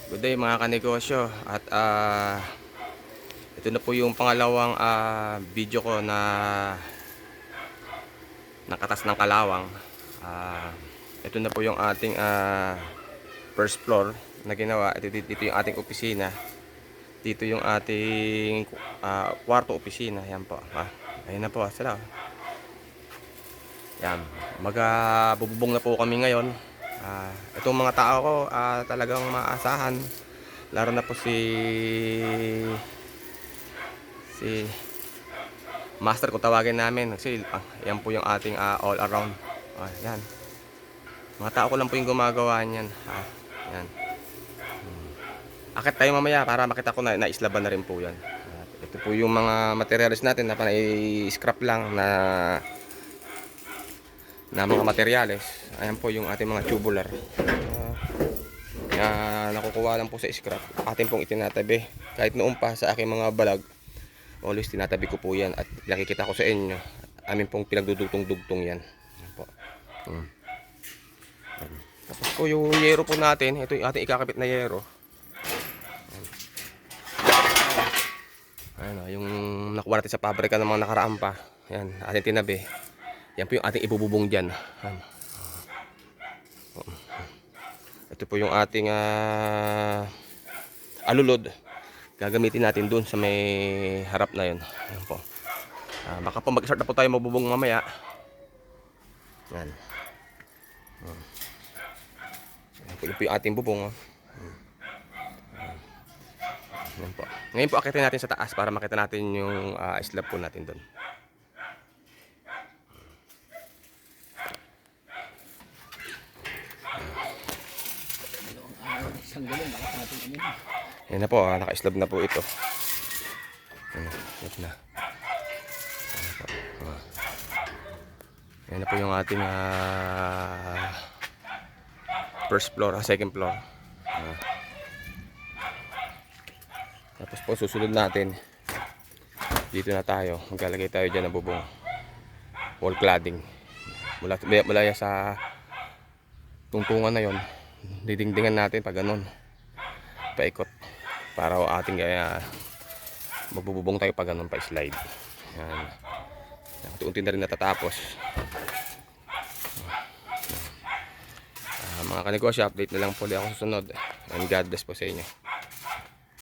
Good day mga kanegosyo. At ito na po yung pangalawang video ko na nakatas ng kalawang. Ito na po yung ating first floor na ginawa. Dito yung ating opisina. Dito yung ating kwarto opisina. Yan po. Ayun na po sila. Yan. Magbububong na po kami ngayon. Itong mga tao ko talagang maasahan. Laro na po si master kung tawagin namin kasi yan po yung ating all around. Yan. Mga tao ko lang po yung gumagawa niyan. Yan. Akit tayo mamaya para makita ko na naislaban na rin po yan. Ito po yung mga materials natin na panay-scrap lang na mga materyales. Ayan po yung ating mga tubular. Nakukuha lang po sa scrap. Atin pong itinatabi. Kahit noon pa sa aking mga balag, always tinatabi ko po yan. At nakikita ko sa inyo, amin pong pinagdudugtong-dugtong yan. Ayan po. Tapos po yung yero po natin, ito yung ating ikakabit na yero. Ayan, yung nakuha natin sa pabrika ng mga nakaraan pa. Ayan, ating tinabi. Yan po yung ating ibububong dyan. Ito po yung ating alulod. Gagamitin natin dun sa may harap na yun. Ayan po. Baka po mag-start na po tayo magbubong mamaya. Yan. Ito po yung ating bubong. Yan po. Ngayon po akitin natin sa taas para makita natin yung slab po natin dun. Yan na po, naka-slab na po ito. Yan na. Yan na po yung ating first floor, second floor. Tapos po susunod natin. Dito na tayo. Maglalagay tayo dyan ng bubong. Wall cladding. Mula sa tungtungan na yon, didingdingan natin pag ganun. Paikot. Para ating magbububong tayo pag ganun pa slide. Yan. Unti-unti na rin natatapos. Mga kanegosyo, update na lang po ako susunod. And God bless po sa inyo.